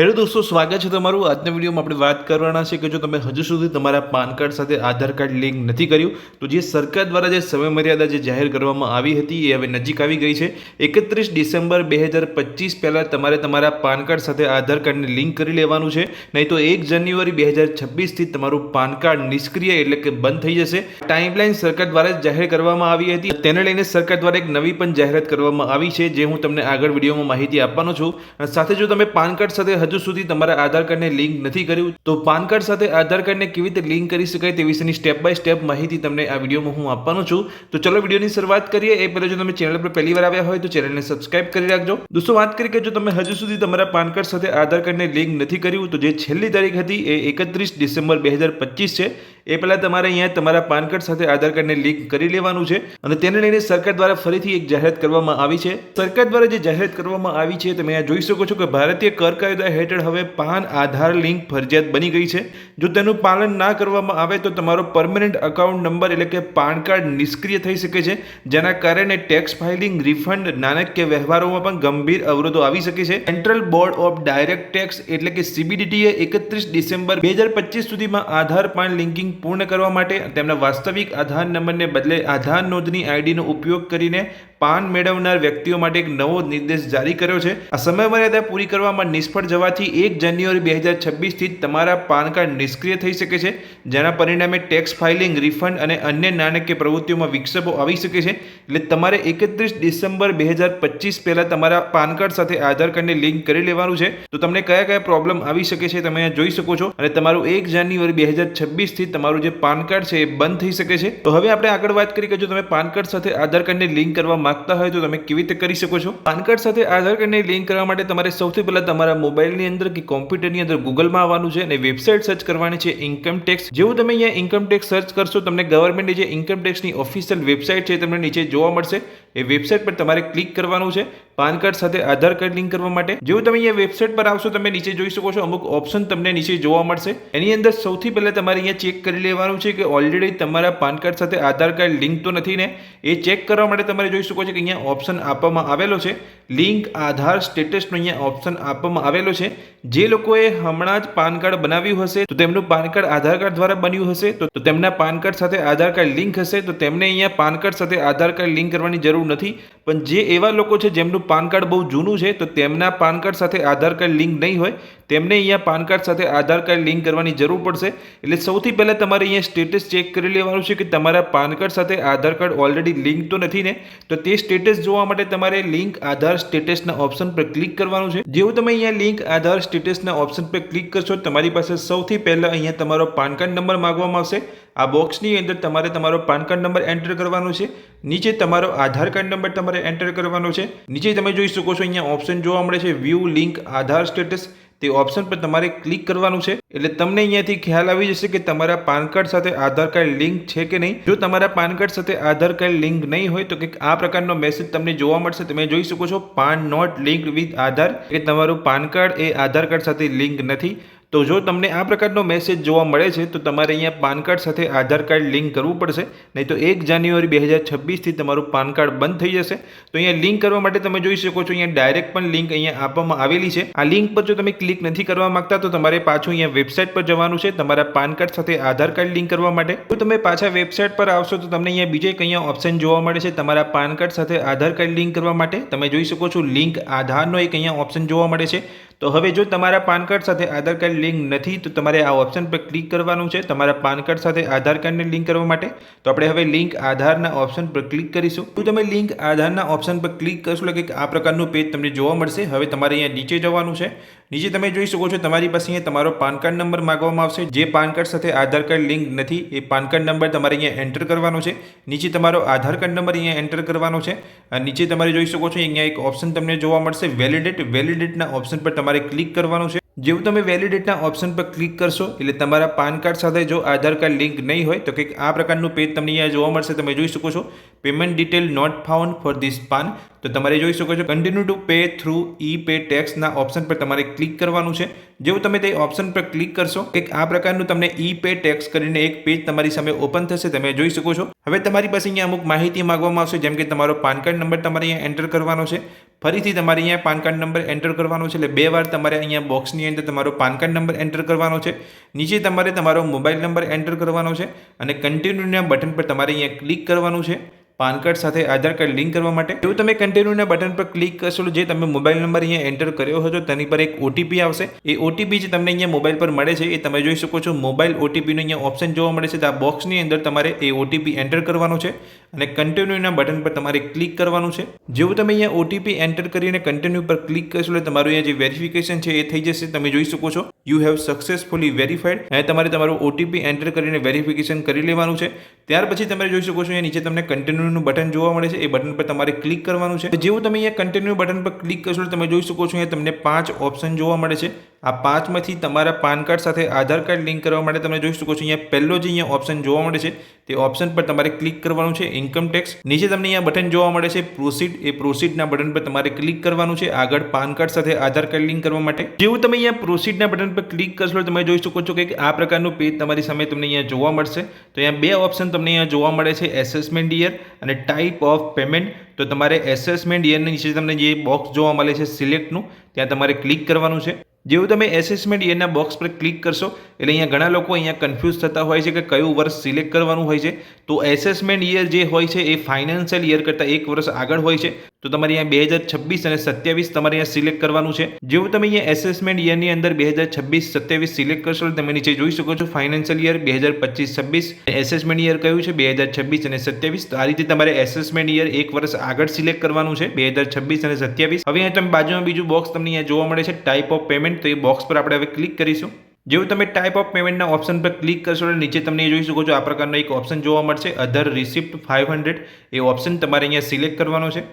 Hello દોસ્તો, સ્વાગત છે તમારું। આજના વિડીયોમાં આપણે વાત કરવાના છે કે જો તમે હજુ સુધી તમારા પાન કાર્ડ સાથે આધાર કાર્ડ લિંક નથી કર્યું તો જે સરકાર દ્વારા જે સમયમર્યાદા જે જાહેર કરવામાં આવી હતી એ હવે નજીક આવી ગઈ છે। 31 ડિસેમ્બર 2025 પહેલાં તમારે તમારા પાન કાર્ડ સાથે આધાર કાર્ડને લિંક કરી લેવાનું છે, નહીં તો 1 જાન્યુઆરી 2026થી તમારું પાન કાર્ડ નિષ્ક્રિય એટલે કે બંધ થઈ જશે। ટાઈમલાઈન સરકાર દ્વારા જાહેર કરવામાં આવી હતી, તેને લઈને સરકાર દ્વારા એક નવી પણ જાહેરાત કરવામાં આવી છે, જે હું તમને આગળ વિડીયોમાં માહિતી આપવાનો છું। સાથે જો તમે પાન કાર્ડ સાથે હજુ સુધી તમારા આધાર કાર્ડને લિંક નથી કર્યું તો પાન કાર્ડ સાથે આધાર કાર્ડને કેવી રીતે લિંક કરી શકાય તે વિશેની સ્ટેપ બાય સ્ટેપ માહિતી તમને આ વિડીયોમાં હું આપવાનો છું। તો ચલો વિડીયોની શરૂઆત કરીએ। એ પહેલા જો તમે ચેનલ પર પહેલી વાર આવ્યા હોય તો ચેનલને સબસ્ક્રાઇબ કરી રાખજો। દોસ્તો, વાત કરીએ કે જો તમે હજુ સુધી તમારા પાન કાર્ડ સાથે આધાર કાર્ડને લિંક નથી કર્યું તો જે છેલ્લી તારીખ હતી એ 31 ડિસેમ્બર 2025 છે। એ પહેલા તમારે અહીંયા તમારા પાન કાર્ડ સાથે આધાર કાર્ડને લિંક કરી લેવાનું છે અને તેને લઈને સરકાર દ્વારા ફરીથી એક જાહેરાત કરવામાં આવી છે। સરકાર દ્વારા જે જાહેરાત કરવામાં આવી છે તમે અહીંયા જોઈ શકો છો કે ભારતીય કર કાયદા હેઠળ હવે પાન આધાર લિંક ફરજિયાત બની ગઈ છે। જો તેનું પાલન ના કરવામાં આવે તો તમારો પરમેનન્ટ અકાઉન્ટ નંબર એટલે કે પાન કાર્ડ નિષ્ક્રિય થઈ શકે છે, જેના કારણે ટેક્સ ફાઇલિંગ, રિફંડ, નાણાકીય વ્યવહારોમાં પણ ગંભીર અવરોધો આવી શકે છે। Central board of direct tax એટલે કે CBDT 31 ડિસેમ્બર 2025 સુધીમાં આધાર પાન લિંકિંગ પૂર્ણ કરવા માટે તેમના વાસ્તવિક આધાર નંબરને બદલે આધાર નોંધણી આઈડીનો ઉપયોગ કરીને પાન મેળવનાર વ્યક્તિઓ માટે એક નવો નિર્દેશ જારી કર્યો છે। આ સમયમર્યાદા પૂરી કરવામાં નિષ્ફળ જવાથી 1 જાન્યુઆરી 2026થી તમારા પાન કાર્ડ નિષ્ક્રિય થઈ શકે છે, જેના પરિણામે ટેક્સ ફાઇલિંગ, રિફંડ અને અન્ય નાણાકીય પ્રવૃત્તિઓમાં વિક્ષેપો આવી શકે છે। એટલે તમારે 31 ડિસેમ્બર 2025 પહેલા તમારા પાન કાર્ડ સાથે આધાર કાર્ડને લિંક કરી લેવાનું છે। તો તમને કયા કયા પ્રોબ્લેમ આવી શકે છે તમે જોઈ શકો છો અને તમારું 1 જાન્યુઆરી 2026થી તમારું જે પાન કાર્ડ છે એ બંધ થઈ શકે છે। તો હવે આપણે આગળ વાત કરીએ કે જો તમે પાન કાર્ડ સાથે આધાર કાર્ડને લિંક કરવા માંગતા હોય તો તમે કેવી રીતે કરી શકો છો। પાન કાર્ડ સાથે આધાર કાર્ડને લિંક કરવા માટે તમારે સૌથી પહેલા તમારા મોબાઈલની અંદર કે કોમ્પ્યુટરની અંદર ગૂગલમાં આવવાનું છે અને વેબસાઇટ સર્ચ કરવાની છે ઇન્કમ ટેક્સ। જેવું તમે અહીંયા ઇન્કમ ટેક્સ સર્ચ કરશો તમને ગવર્મેન્ટની જે ઇન્કમ ટેક્સની ઓફિશિયલ વેબસાઇટ છે તમને નીચે જોવા મળશે। એ વેબસાઇટ પર તમારે ક્લિક કરવાનું છે પાન કાર્ડ સાથે આધાર કાર્ડ લિંક કરવા માટે। જેવું તમે અહીંયા વેબસાઇટ પર આવશો તમે નીચે જોઈ શકો છો અમુક ઓપ્શન તમને નીચે જોવા મળશે। એની અંદર સૌથી પહેલા તમારે અહીંયા ચેક કરી લેવાનું છે કે ઓલરેડી તમારા પાન કાર્ડ સાથે આધાર કાર્ડ લિંક તો નથી ને। એ ચેક કરવા માટે તમારે જોઈ શકો છો કે અહીંયા ઓપ્શન આપવામાં આવેલો છે લિંક આધાર સ્ટેટસનો અહીંયા ઓપ્શન આપવામાં આવેલો છે। જે લોકોએ હમણાં જ પાન કાર્ડ બનાવ્યું હશે તો તેમનું પાન કાર્ડ આધાર કાર્ડ દ્વારા બન્યું હશે તો તેમના પાન કાર્ડ સાથે આધાર કાર્ડ લિંક હશે તો તેમને અહીંયા પાન કાર્ડ સાથે આધાર કાર્ડ લિંક કરવાની જરૂર નથી। પણ જે એવા લોકો છે જેમનું પાન કાર્ડ બહુ જૂનું છે તો તેમના પાન કાર્ડ સાથે આધાર કાર્ડ લિંક નહીં હોય તેમને અહીંયા પાન કાર્ડ સાથે આધાર કાર્ડ લિંક કરવાની જરૂર પડશે। એટલે સૌથી પહેલાં તમારે અહીંયા સ્ટેટસ ચેક કરી લેવાનું છે કે તમારા પાન કાર્ડ સાથે આધાર કાર્ડ ઓલરેડી લિંક તો નથી ને। તો તે સ્ટેટસ જોવા માટે તમારે લિંક આધાર સ્ટેટસના ઓપ્શન પર ક્લિક કરવાનું છે। જેવું તમે અહીંયા લિંક આધાર સ્ટેટસના ઓપ્શન પર ક્લિક કરશો તમારી પાસે સૌથી પહેલાં અહીંયા તમારો પાન કાર્ડ નંબર માંગવામાં આવશે। આ બોક્સની અંદર તમારે તમારો પાન કાર્ડ નંબર એન્ટર કરવાનો છે, નીચે તમારો આધાર કાર્ડ નંબર તમારે એન્ટર કરવાનો છે। નીચે તમે જોઈ શકો છો અહીંયા ઓપ્શન જોવા મળે છે વ્યૂ લિંક આધાર સ્ટેટસ, તે ઓપ્શન પર તમારે ક્લિક કરવાનું છે। એટલે તમને અહીંયાથી ખ્યાલ આવી જશે કે તમારા પાન કાર્ડ સાથે આધાર કાર્ડ લિંક છે કે નહીં। જો તમારા પાન કાર્ડ સાથે આધાર કાર્ડ લિંક નહીં હોય તો કંઈક આ પ્રકારનો મેસેજ તમને જોવા મળશે। તમે જોઈ શકો છો પાન નોટ લિંક્ડ વિથ આધાર, કે તમારું પાન કાર્ડ એ આધાર કાર્ડ સાથે લિંક નથી। તો જો તમને આ પ્રકારનો મેસેજ જોવા મળે છે તો તમારે અહીંયા પાન કાર્ડ સાથે આધાર કાર્ડ લિંક કરવું પડશે, નહીં તો 1 જાન્યુઆરી 2026થી તમારું પાન કાર્ડ બંધ થઈ જશે। તો અહીંયા લિંક કરવા માટે તમે જોઈ શકો છો અહીંયા ડાયરેક્ટ પણ લિંક અહીંયા આપવામાં આવેલી છે। આ લિંક પર જો તમે ક્લિક નથી કરવા માંગતા તો તમારે પાછું અહીંયા વેબસાઇટ પર જવાનું છે તમારા પાન કાર્ડ સાથે આધાર કાર્ડ લિંક કરવા માટે। જો તમે પાછા વેબસાઇટ પર આવશો તો તમને અહીંયા બીજે એક અહીંયા ઓપ્શન જોવા મળે છે તમારા પાન કાર્ડ સાથે આધાર કાર્ડ લિંક કરવા માટે। તમે જોઈ શકો છો લિંક આધારનો એક અહીંયા ઓપ્શન જોવા મળે છે। તો હવે જો તમારા પાન કાર્ડ સાથે આધાર કાર્ડ લિંક નથી તો તમારે આ ઓપ્શન પર ક્લિક કરવાનું છે તમારા પાન કાર્ડ સાથે આધાર કાર્ડને લિંક કરવા માટે। તો આપણે હવે લિંક આધારના ઓપ્શન પર ક્લિક કરીશું। તો તમે લિંક આધારના ઓપ્શન પર ક્લિક કરશો એટલે આ પ્રકારનું પેજ તમને જોવા મળશે। હવે તમારે અહીંયા નીચે જવાનું છે। નીચે તમે જોઈ શકો છો તમારી પાસે અહીંયા તમારો પાન કાર્ડ નંબર માંગવામાં આવશે। જે પાન કાર્ડ સાથે આધાર કાર્ડ લિંક નથી એ પાન કાર્ડ નંબર તમારે અહીંયા એન્ટર કરવાનો છે। નીચે તમારો આધાર કાર્ડ નંબર અહીંયા એન્ટર કરવાનો છે। નીચે તમારે જોઈ શકો છો અહીંયા એક ઓપ્શન તમને જોવા મળશે વેલિડેટના ઓપ્શન પર તમારે ક્લિક કરવાનું છે। જેવું તમે વેલિડેટના ઓપ્શન પર ક્લિક કરશો એટલે તમારા પાન કાર્ડ સાથે જો આધાર કાર્ડ લિંક નહીં હોય તો કંઈક આ પ્રકારનું પેજ તમને અહીંયા જોવા મળશે। તમે જોઈ શકો છો payment detail not found for this PAN. તો તમારે જોઈ શકો છો continue to pay through e pay ટેક્સના ઓપ્શન પર તમારે ક્લિક કરવાનું છે। જેવું તમે તે ઓપ્શન પર ક્લિક કરશો કંઈક આ પ્રકારનું તમને ઈ પે ટેક્સ કરીને એક પેજ તમારી સામે ઓપન થશે। તમે જોઈ શકો છો હવે તમારી પાસે અહીંયા અમુક માહિતી માંગવામાં આવશે, જેમ કે તમારો પાન કાર્ડ નંબર તમારે અહીંયા એન્ટર કરવાનો છે, ફરીથી તમારે અહીંયા પાન કાર્ડ નંબર એન્ટર કરવાનો છે, એટલે 2 વાર તમારે અહીંયા બોક્સની અંદર તમારો પાન કાર્ડ નંબર એન્ટર કરવાનો છે. નીચે તમારે તમારો મોબાઈલ નંબર એન્ટર કરવાનો છે અને કન્ટિન્યુના બટન પર તમારે અહીંયા ક્લિક કરવાનું છે પાન કાર્ડ સાથે આધાર કાર્ડ લિંક કરવા માટે. જો તમે કન્ટિન્યુના બટન પર ક્લિક કરશો, જે તમે મોબાઈલ નંબર અહીંયા એન્ટર કર્યો હતો તેની પર એક ઓટીપી આવશે. એ ઓટીપી જે તમને અહીંયા મોબાઈલ પર મળે છે એ તમે જોઈ શકો છો. મોબાઈલ ઓટીપીનો અહીંયા ઓપ્શન જોવા મળે છે. તો આ બોક્સની અંદર તમારે એ ઓટીપી એન્ટર કરવાનો છે અને કન્ટિન્યુના બટન પર તમારે ક્લિક કરવાનું છે. જેવું તમે અહીંયા ઓટીપી એન્ટર કરીને કન્ટિન્યુ પર ક્લિક કરશો એટલે તમારું અહીંયા જે વેરિફિકેશન છે એ થઈ જશે. તમે જોઈ શકો છો યુ હેવ સક્સેસફુલી વેરીફાઈડ. અને તમારે તમારું ઓટીપી એન્ટર કરીને વેરિફિકેશન કરી લેવાનું છે. ત્યાર પછી તમે જોઈ શકો છો અહીંયા નીચે તમને કન્ટિન્યુ બટન જોવા મળે છે. એ બટન પર તમારે ક્લિક કરવાનું છે. જેવું તમે અહીંયા કન્ટિન્યુ બટન પર ક્લિક કરશો તમે જોઈ શકો છો અહીંયા તમને 5 ઓપ્શન જોવા મળે છે. આ 5 માંથી તમારા પાન કાર્ડ સાથે આધાર કાર્ડ લિંક કરવા માટે તમે જોઈ શકો છો અહીંયા પહેલો જે અહીંયા ઓપ્શન જોવા મળે છે તે ઓપ્શન પર તમારે ક્લિક કરવાનું છે, ઇન્કમ ટેક્સ. નીચે તમને અહીંયા બટન જોવા મળે છે પ્રોસીડ. એ પ્રોસીડના બટન પર તમારે ક્લિક કરવાનું છે આગળ પાન કાર્ડ સાથે આધાર કાર્ડ લિંક કરવા માટે. જેવું તમે અહીંયા પ્રોસીડના બટન પર ક્લિક કરશો તમે જોઈ શકો છો કે આ પ્રકારનું પેજ તમારી સામે તમને અહીંયા જોવા મળશે. તો અહીંયા 2 ઓપ્શન તમને અહીંયા જોવા મળે છે, એસેસમેન્ટ યર અને ટાઈપ ઓફ પેમેન્ટ. તો તમારે એસેસમેન્ટ યરની નીચે તમને જે બોક્સ જોવા મળે છે સિલેક્ટનું, ત્યાં તમારે ક્લિક કરવાનું છે. જેવું તમે એસેસમેન્ટ યરના બોક્સ પર ક્લિક કરશો એટલે અહીંયા ઘણા લોકો અહીંયા કન્ફ્યુઝ થતા હોય છે કે કયું વર્ષ સિલેક્ટ કરવાનું હોય છે. તો એસેસમેન્ટ યર જે હોય છે એ ફાઇનાન્શિયલ યર કરતાં 1 વર્ષ આગળ હોય છે. તો તમારે અહીંયા 2026 અને 27 તમારે અહીંયા સિલેક્ટ કરવાનું છે. જેવું તમે અહીંયા એસેસમેન્ટ યરની અંદર 2026-27 સિલેક્ટ કરશો તમે નીચે જોઈ શકો છો ફાઇનાન્શિયલ યર 2025-26, એસેસમેન્ટ યર કયું છે 2026 અને 27. તો આ રીતે તમારે એસેસમેન્ટ યર 1 વર્ષ આગળ સિલેક્ટ કરવાનું છે 2026 અને 27. હવે અહીંયા તમે બાજુમાં બીજું બોક્સ તમને અહીંયા જોવા મળે છે ટાઈપ ઓફ પેમેન્ટ. તો એ બોક્સ પર આપણે હવે ક્લિક કરીશું. જેવું તમે ટાઈપ ઓફ પેમેન્ટના ઓપ્શન પર ક્લિક કરશો એટલે નીચે તમને જોઈ શકો છો આ પ્રકારનો એક ઓપ્શન જોવા મળશે અધર રિસિપ્ટ 500. એ ઓપ્શન તમારે અહીંયા સિલેક્ટ કરવાનો છે.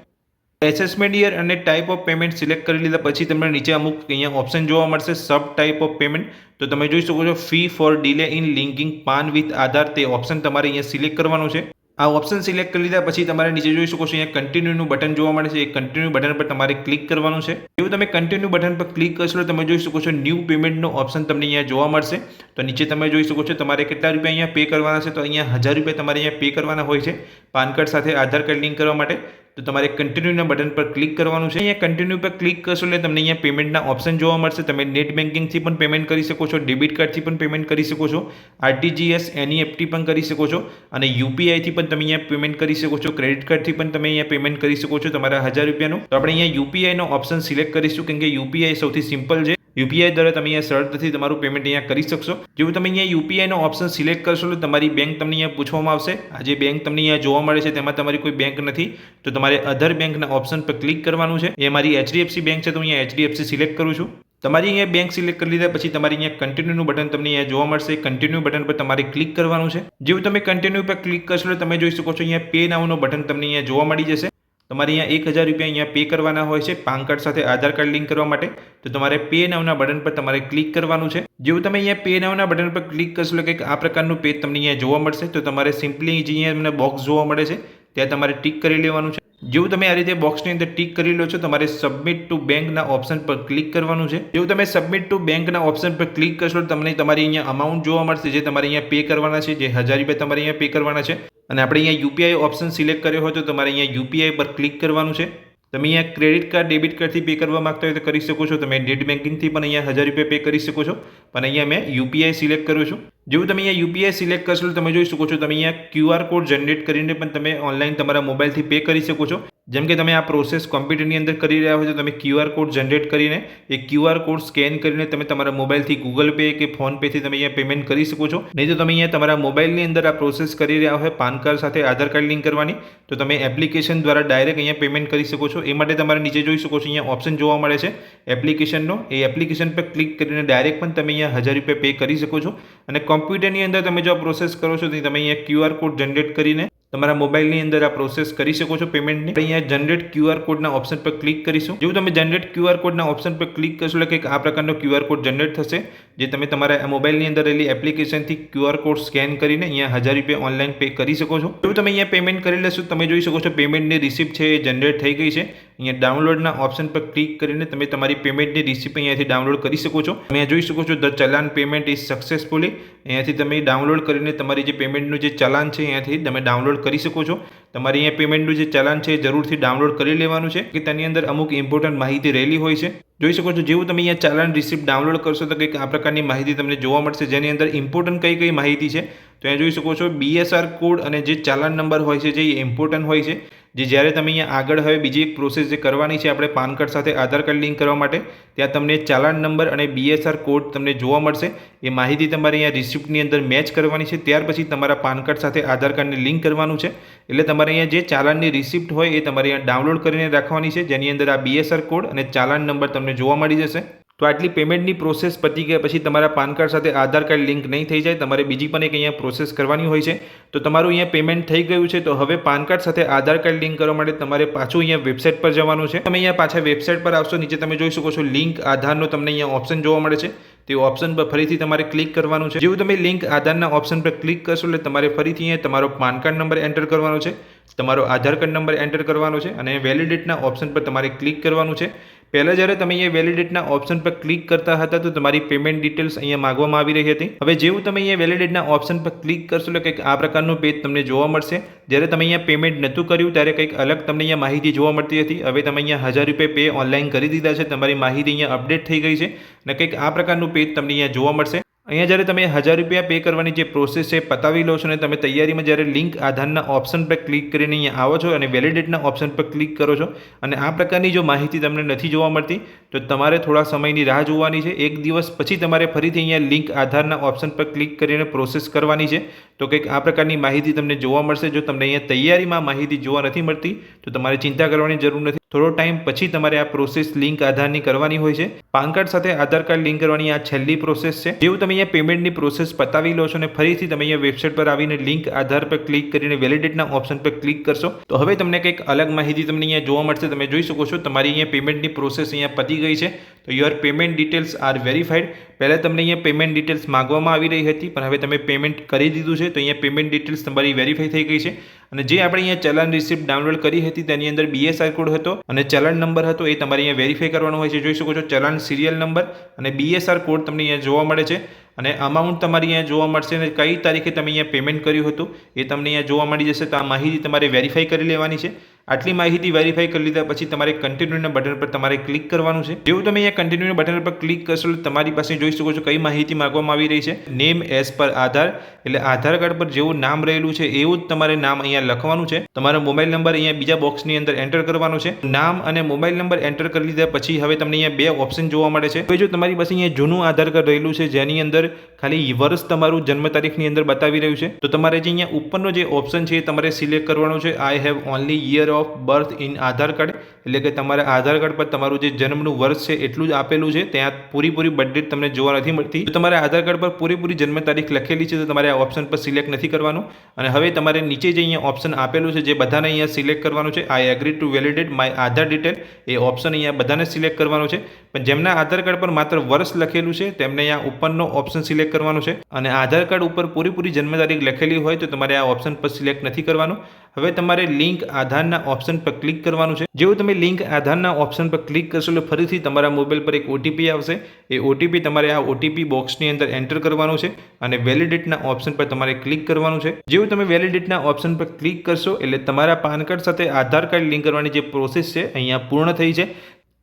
એસેસમેન્ટ યર અને ટાઈપ ઓફ પેમેન્ટ સિલેક્ટ કરી લીધા પછી તમને નીચે અમુક અહીંયા ઓપ્શન જોવા મળશે સબ ટાઈપ ઓફ પેમેન્ટ. તો તમે જોઈ શકો છો fee for delay in linking PAN with Aadhaar. તે ઓપ્શન તમારે અહીંયા સિલેક્ટ કરવાનું છે. આ ઓપ્શન સિલેક્ટ કરી લીધા પછી તમારે નીચે જોઈ શકો છો અહીંયા કન્ટિન્યુનું બટન જોવા મળે છે. એ કન્ટિન્યુ બટન પર તમારે ક્લિક કરવાનું છે. જેવું તમે કન્ટિન્યુ બટન પર ક્લિક કરશો તમે જોઈ શકો છો ન્યૂ પેમેન્ટનો ઓપ્શન તમને અહીંયા જોવા મળશે. તો નીચે તમે જોઈ શકો છો તમારે કેટલા રૂપિયા અહીંયા પે કરવાના છે. તો અહીંયા 1000 રૂપિયા તમારે અહીંયા પે કરવાના હોય છે પાન કાર્ડ સાથે આધાર કાર્ડ લિંક કરવા માટે. તો તમારે કન્ટિન્યુના બટન પર ક્લિક કરવાનું છે. અહીંયા કન્ટિન્યુ પર ક્લિક કરશો એટલે તમને અહીંયા પેમેન્ટના ઓપ્શન જોવા મળશે. તમે નેટ બેન્કિંગથી પણ પેમેન્ટ કરી શકો છો, ડેબિટ કાર્ડથી પણ પેમેન્ટ કરી શકો છો, આરટીજીએસ એનઈએફટી પણ કરી શકો છો અને યુપીઆઈથી પણ તમે અહીંયા પેમેન્ટ કરી શકો છો, ક્રેડિટ કાર્ડથી પણ તમે અહીંયા પેમેન્ટ કરી શકો છો તમારા 1000 રૂપિયાનું. તો આપણે અહીંયા યુપીઆઈનો ઓપ્શન સિલેક્ટ કરીશું કેમ કે યુપીઆઈ સૌથી સિમ્પલ છે. યુપીઆઈ દ્વારા તમે અહીંયા સરળતાથી તમારું પેમેન્ટ અહીંયા કરી શકશો. જેવું તમે અહીંયા યુપીઆઈનો ઓપ્શન સિલેક્ટ કરશો તો તમારી બેંક તમને અહીંયા પૂછવામાં આવશે. આ જે બેંક તમને અહીંયા જોવા મળે છે તેમાં તમારી કોઈ બેંક નથી તો તમારે અધર બેંકના ઓપ્શન પર ક્લિક કરવાનું છે. એ મારી એચડીએફસી બેંક છે તો અહીંયા એચડીએફસી સિલેક્ટ કરું છું. તમારી અહીંયા બેંક સિલેક્ટ કરી લીધા પછી તમારી અહીંયા કન્ટિન્યુનું બટન તમને અહીંયા જોવા મળશે. કન્ટિન્યુ બટન પર તમારે ક્લિક કરવાનું છે. જેવું તમે કન્ટિન્યુ પર ક્લિક કરશો તમે જોઈ શકો છો અહીંયા પે નાઉનો બટન તમને અહીંયા જોવા મળી જશે. તમારે અહીંયા 1000 રૂપિયા અહીંયા પે કરવાના હોય છે પાન કાર્ડ સાથે આધાર કાર્ડ લિંક કરવા માટે. તો તમારે પે નાઉના બટન પર તમારે ક્લિક કરવાનું છે. જેવું તમે અહીંયા પે નાઉના બટન પર ક્લિક કરશો એટલે કે આ પ્રકારનું પેજ તમને અહીંયા જોવા મળશે. તો તમારે સિમ્પલી જે અહીંયા તમને બોક્સ જોવા મળે છે ત્યાં તમારે ટિક કરી લેવાનું છે. જેવું તમે આ રીતે બોક્સની અંદર ટિક કરી લો છો તમારે સબમિટ ટુ બેંકના ઓપ્શન પર ક્લિક કરવાનું છે. જેવું તમે સબમિટ ટુ બેંકના ઓપ્શન પર ક્લિક કરશો તમને તમારી અહીંયા અમાઉન્ટ જોવા મળશે જે તમારે અહીંયા પે કરવાના છે, જે 1000 રૂપિયા તમારે અહીંયા પે કરવાના છે. અને આપણે અહીંયા યુપીઆઈ ઓપ્શન સિલેક્ટ કર્યો હોય તો તમારે અહીંયા યુપીઆઈ પર ક્લિક કરવાનું છે. તમે અહીંયા ક્રેડિટ કાર્ડ ડેબિટ કાર્ડથી પે કરવા માંગતા હોય તો કરી શકો છો. તમે નેટ બેન્કિંગથી પણ અહીંયા 1000 રૂપિયા પે કરી શકો છો. પણ અહીંયા મેં યુપીઆઈ સિલેક્ટ કરું છું. જેવું તમે અહીંયા યુપીઆઈ સિલેક્ટ કરશો તમે જોઈ શકો છો તમે અહીંયા QR કોડ જનરેટ કરીને પણ તમે ઓનલાઈન તમારા મોબાઈલથી પે કરી શકો છો. જેમ કે તમે આ પ્રોસેસ કોમ્પ્યુટરની અંદર કરી રહ્યા હોય તો તમે QR કોડ જનરેટ કરીને એ QR કોડ સ્કેન કરીને તમે તમારા મોબાઈલથી ગૂગલ પે કે ફોન પેથી તમે અહીંયા પેમેન્ટ કરી શકો છો. નહીં તો તમે અહીંયા તમારા મોબાઈલની અંદર આ પ્રોસેસ કરી રહ્યા હોય પાન કાર્ડ સાથે આધાર કાર્ડ લિંક કરવાની તો તમે એપ્લિકેશન દ્વારા ડાયરેક્ટ અહીંયા પેમેન્ટ કરી શકો છો. એ માટે તમારે નીચે જોઈ શકો છો અહીંયા ઓપ્શન જોવા મળે છે એપ્લિકેશનનો. એ એપ્લિકેશન પર ક્લિક કરીને ડાયરેક્ટ પણ તમે અહીંયા 1000 રૂપિયા પે કરી શકો છો. અને કોમ્પ્યુટરની અંદર તમે જો આ પ્રોસેસ કરો છો તો તમે અહીંયા QR કોડ જનરેટ કરીને તમારા મોબાઈલની અંદર આ પ્રોસેસ કરી શકો છો પેમેન્ટની. અહીંયા જનરેટ QR કોડના ઓપ્શન પર ક્લિક કરીશું. જેવું તમે જનરેટ QR કોડના ઓપ્શન પર ક્લિક કરશો એટલે કે આ પ્રકારનો QR કોડ જનરેટ થશે જે તમે તમારા મોબાઈલની અંદર રહેલી એપ્લિકેશનથી QR કોડ સ્કેન કરીને અહીંયા 1000 રૂપિયા ઓનલાઈન પે કરી શકો છો. જો તમે અહીંયા પેમેન્ટ કરી લેશો તમે જોઈ શકો છો પેમેન્ટની રિસિપ્ટ છે એ જનરેટ થઈ ગઈ છે અહીંયા ડાઉનલોડના ઓપ્શન પર ક્લિક કરીને તમે તમારી પેમેન્ટની રિસિપ્ટ અહીંયાથી ડાઉનલોડ કરી શકો છો. તમે જોઈ શકો છો ધ ચલાન પેમેન્ટ ઇઝ સક્સેસફુલી. અહીંયાથી તમે ડાઉનલોડ કરીને તમારી જે પેમેન્ટનું જે ચલાન છે અહીંયાથી તમે ડાઉનલોડ કરી શકો છો. તમારી અહીંયા પેમેન્ટનું જે ચલાન છે એ જરૂરથી ડાઉનલોડ કરી લેવાનું છે કે તેની અંદર અમુક ઇમ્પોર્ટન્ટ માહિતી રહેલી હોય છે. જોઈ શકો છો જેવું તમે અહીંયા ચાલાન રિસિપ્ટ ડાઉનલોડ કરશો તો કંઈક આ પ્રકારની માહિતી તમને જોવા મળશે, જેની અંદર ઇમ્પોર્ટન્ટ કઈ માહિતી છે તો અહીંયા જોઈ શકો છો BSR કોડ અને જે ચાલાન નંબર હોય છે જે ઇમ્પોર્ટન્ટ હોય છે, જે જ્યારે તમે અહીંયા આગળ હવે બીજી એક પ્રોસેસ જે કરવાની છે આપણે પાન કાર્ડ સાથે આધાર કાર્ડ લિંક કરવા માટે, ત્યાં તમને ચાલાન નંબર અને BSR કોડ તમને જોવા મળશે. એ માહિતી તમારે અહીંયા રિસિપ્ટની અંદર મેચ કરવાની છે. ત્યાર પછી તમારા પાન કાર્ડ સાથે આધાર કાર્ડને લિંક કરવાનું છે. એટલે તમારે અહીંયા જે ચાલાનની રિસિપ્ટ હોય એ તમારે અહીંયા ડાઉનલોડ કરીને રાખવાની છે, જેની અંદર આ BSR કોડ અને ચાલાન નંબર તમને જોવા મળી જશે. તો આટલી પેમેન્ટની પ્રોસેસ પતી ગયા પછી તમારા પાન કાર્ડ સાથે આધાર કાર્ડ લિંક નહીં થઈ જાય, તમારે બીજી પણ એક અહીંયા પ્રોસેસ કરવાની હોય છે. તો તમારું અહીંયા પેમેન્ટ થઈ ગયું છે, તો હવે પાન કાર્ડ સાથે આધાર કાર્ડ લિંક કરવા માટે તમારે પાછું અહીંયા વેબસાઇટ પર જવાનું છે. તમે અહીંયા પાછા વેબસાઇટ પર આવશો, નીચે તમે જોઈ શકો છો લિંક આધારનો તમને અહીંયા ઓપ્શન જોવા મળે છે. તે ઓપ્શન પર ફરીથી તમારે ક્લિક કરવાનું છે. જેવું તમે લિંક આધારના ઓપ્શન પર ક્લિક કરશો એટલે તમારે ફરીથી અહીંયા તમારો પાન કાર્ડ નંબર એન્ટર કરવાનો છે, તમારો આધાર કાર્ડ નંબર એન્ટર કરવાનો છે અને વેલિડેટના ઓપ્શન પર તમારે ક્લિક કરવાનું છે. પહેલાં જ્યારે તમે અહીંયા વેલિડેટના ઓપ્શન પર ક્લિક કરતા હતા તો તમારી પેમેન્ટ ડિટેલ્સ અહીંયા માંગવામાં આવી રહી હતી. હવે જેવું તમે અહીંયા વેલિડેટના ઓપ્શન પર ક્લિક કરશો એટલે કંઈક આ પ્રકારનું પેજ તમને જોવા મળશે. જ્યારે તમે અહીંયા પેમેન્ટ નહોતું કર્યું ત્યારે કંઈક અલગ તમને અહીંયા માહિતી જોવા મળતી હતી. હવે તમે અહીંયા 1000 રૂપિયા પે ઓનલાઈન કરી દીધા છે, તમારી માહિતી અહીંયા અપડેટ થઈ ગઈ છે અને કંઈક આ પ્રકારનું પેજ તમને અહીંયા જોવા મળશે. અહીંયા જ્યારે તમે 1000 રૂપિયા પે કરવાની જે પ્રોસેસ છે પતાવી લો છો અને તમે તૈયારીમાં જ્યારે લિંક આધારના ઓપ્શન પર ક્લિક કરીને અહીંયા આવો છો અને વેલિડેટના ઓપ્શન પર ક્લિક કરો છો અને આ પ્રકારની જો માહિતી તમને નથી જોવા મળતી તો તમારે થોડા સમયની રાહ જોવાની છે. એક દિવસ પછી તમારે ફરીથી અહીંયા લિંક આધારના ઓપ્શન પર ક્લિક કરીને પ્રોસેસ કરવાની છે. તો કંઈક આ પ્રકારની માહિતી તમને જોવા મળશે. જો તમને અહીંયા તૈયારીમાં માહિતી જોવા નથી મળતી તો તમારે ચિંતા કરવાની જરૂર નથી. થોડો ટાઈમ પછી તમારે આ પ્રોસેસ લિંક આધારની કરવાની હોય છે. પાન કાર્ડ સાથે આધાર કાર્ડ લિંક કરવાની આ છેલ્લી પ્રોસેસ છે. જેવું તમે અહીંયા પેમેન્ટની પ્રોસેસ પતાવી લો છો અને ફરીથી તમે અહીંયા વેબસાઇટ પર આવીને લિંક આધાર પર ક્લિક કરીને વેલિડેટના ઓપ્શન પર ક્લિક કરશો તો હવે તમને કંઈક અલગ માહિતી તમને અહીંયા જોવા મળશે. તમે જોઈ શકો છો તમારી અહીંયા પેમેન્ટની પ્રોસેસ અહીંયા પતી ગઈ છે. તો your payment details are verified. પહેલાં તમને અહીંયા પેમેન્ટ ડિટેલ્સ માંગવામાં આવી રહી હતી, પણ હવે તમે પેમેન્ટ કરી દીધું છે તો અહીંયા પેમેન્ટ ડિટેલ્સ તમારી વેરીફાઈ થઈ ગઈ છે. અને જે આપણે અહીંયા ચલાન રિસિપ્ટ ડાઉનલોડ કરી હતી તેની અંદર BSR કોડ હતો અને ચલાન નંબર હતો, એ તમારે અહીંયા વેરીફાઈ કરવાનો હોય છે. જોઈ શકો છો ચલાન સિરિયલ નંબર અને BSR કોડ તમને અહીંયા જોવા મળે છે અને અમાઉન્ટ તમારી અહીંયા જોવા મળશે અને કઈ તારીખે તમે અહીંયા પેમેન્ટ કર્યું હતું એ તમને અહીંયા જોવા મળી જશે. તો આ માહિતી તમારે વેરીફાઈ કરી લેવાની છે. આટલી માહિતી વેરીફાઈ કરી લીધા પછી તમારે કન્ટિન્યુના બટન પર તમારે ક્લિક કરવાનું છે. જેવું તમે અહીંયા કન્ટિન્યુના બટન પર ક્લિક કરશો એટલે તમારી પાસે જોઈ શકો છો કઈ માહિતી માંગવામાં આવી રહી છે. નેમ એઝ પર આધાર, એટલે આધાર કાર્ડ પર જેવું નામ રહેલું છે એવું જ તમારે નામ અહીંયા લખવાનું છે. તમારો મોબાઈલ નંબર અહીંયા બીજા બોક્સની અંદર એન્ટર કરવાનો છે. નામ અને મોબાઈલ નંબર એન્ટર કરી લીધા પછી હવે તમને અહીંયા બે ઓપ્શન જોવા મળે છે. હવે જો તમારી પાસે અહીંયા જૂનું આધાર કાર્ડ રહેલું છે જેની અંદર ખાલી વર્ષ તમારું જન્મ તારીખની અંદર બતાવી રહ્યું છે તો તમારે જે અહીંયા ઉપરનો જે ઓપ્શન છે એ તમારે સિલેક્ટ કરવાનો છે. I have only year of birth in Aadhaar card, એટલે કે તમારા આધાર કાર્ડ પર તમારું જે જન્મનું વર્ષ છે એટલું જ આપેલું છે, ત્યાં પૂરી બર્થ ડેટ તમને જોવા નથી મળતી. તો તમારા આધાર કાર્ડ પર પૂરી જન્મ તારીખ લખેલી છે તો તમારે આ ઓપ્શન પર સિલેક્ટ નથી કરવાનું. અને હવે તમારે નીચે જે અહીંયા ઓપ્શન આપેલું છે જે બધાને અહીંયા સિલેક્ટ કરવાનું છે. I agree two validate my Aadhaar detail, A option અહીંયા બધાને સિલેક્ટ કરવાનું છે. પણ જેમના આધાર કાર્ડ પર માત્ર વર્ષ લખેલું છે તેમને અહીંયા ઉપરનો ઓપ્શન સિલેક્ટ કરવાનું છે અને આધાર કાર્ડ ઉપર પૂરી જન્મ તારીખ લખેલી હોય તો તમારે આ ઓપ્શન પર સિલેક્ટ નથી કરવાનું. હવે તમારે લિંક આધારના ઓપ્શન પર ક્લિક કરવાનું છે. જેવું તમે લિંક આધારના ઓપ્શન પર ક્લિક કરશો એટલે ફરીથી તમારા મોબાઈલ પર એક OTP આવશે. એ OTP તમારે આ OTP બોક્સની અંદર એન્ટર કરવાનું છે અને વેલિડેટના ઓપ્શન પર તમારે ક્લિક કરવાનું છે. જેવું તમે વેલિડેટના ઓપ્શન પર ક્લિક કરશો એટલે તમારા પાન કાર્ડ સાથે આધાર કાર્ડ લિંક કરવાની જે પ્રોસેસ છે અહીંયા પૂર્ણ થઈ છે.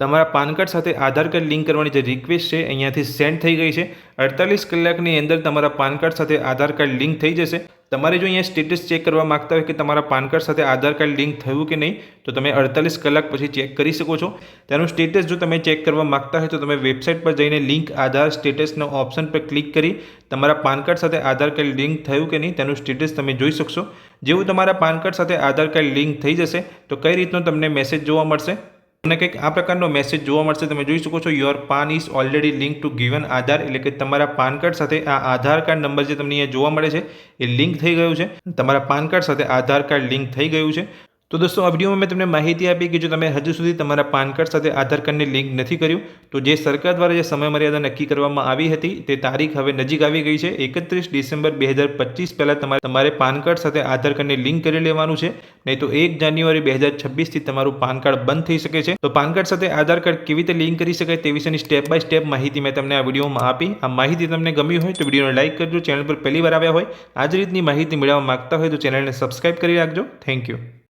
તમારા પાન કાર્ડ સાથે આધાર કાર્ડ લિંક કરવાની જે રિક્વેસ્ટ છે અહીંયાથી સેન્ડ થઈ ગઈ છે. 48 કલાકની અંદર તમારા પાન કાર્ડ સાથે આધાર કાર્ડ લિંક થઈ જશે. તમારે જો અહીંયા સ્ટેટસ ચેક કરવા માંગતા હોય કે તમારા પાન કાર્ડ સાથે આધાર કાર્ડ લિંક થયું કે નહીં તો તમે 48 કલાક પછી ચેક કરી શકો છો. તેનું સ્ટેટસ જો તમે ચેક કરવા માંગતા હોય તો તમે વેબસાઇટ પર જઈને લિંક આધાર સ્ટેટસનો ઓપ્શન પર ક્લિક કરી તમારા પાન કાર્ડ સાથે આધાર કાર્ડ લિંક થયું કે નહીં તેનું સ્ટેટસ તમે જોઈ શકશો. જેવું તમારા પાન કાર્ડ સાથે આધાર કાર્ડ લિંક થઈ જશે તો કઈ રીતનો તમને મેસેજ જોવા મળશે અને કંઈક આ પ્રકારનો મેસેજ જોવા મળશે. તમે જોઈ શકો છો your PAN is already link to given Aadhaar, એટલે કે તમારા પાન કાર્ડ સાથે આ આધાર કાર્ડ નંબર જે તમને અહીંયા જોવા મળે છે એ લિંક થઈ ગયું છે. તમારા પાન કાર્ડ સાથે આધાર કાર્ડ લિંક થઈ ગયું છે. તો દોસ્તો આ વિડીયોમાં મેં તમને માહિતી આપી કે જો તમે હજુ સુધી તમારા પાન કાર્ડ સાથે આધાર કાર્ડની લિંક નથી કર્યું તો જે સરકાર દ્વારા જે સમયમર્યાદા નક્કી કરવામાં આવી હતી તે તારીખ હવે નજીક આવી ગઈ છે. 31 ડિસેમ્બર 2025 પહેલાં તમારે પાન કાર્ડ સાથે આધાર કાર્ડની લિંક કરી લેવાનું છે, નહીં તો 1 જાન્યુઆરી 2026થી તમારું પાન કાર્ડ બંધ થઈ શકે છે. તો પાન કાર્ડ સાથે આધાર કાર્ડ કેવી રીતે લિંક કરી શકાય તે વિશેની સ્ટેપ બાય સ્ટેપ માહિતી મેં તમને આ વિડીયોમાં આપી. આ માહિતી તમને ગમી હોય તો વિડીયોને લાઇક કરજો. ચેનલ પર પહેલી વાર આવ્યા હોય આ જ રીતની માહિતી મેળવવા માંગતા હોય તો ચેનલને સબસ્ક્રાઇબ કરી રાખજો. Thank you.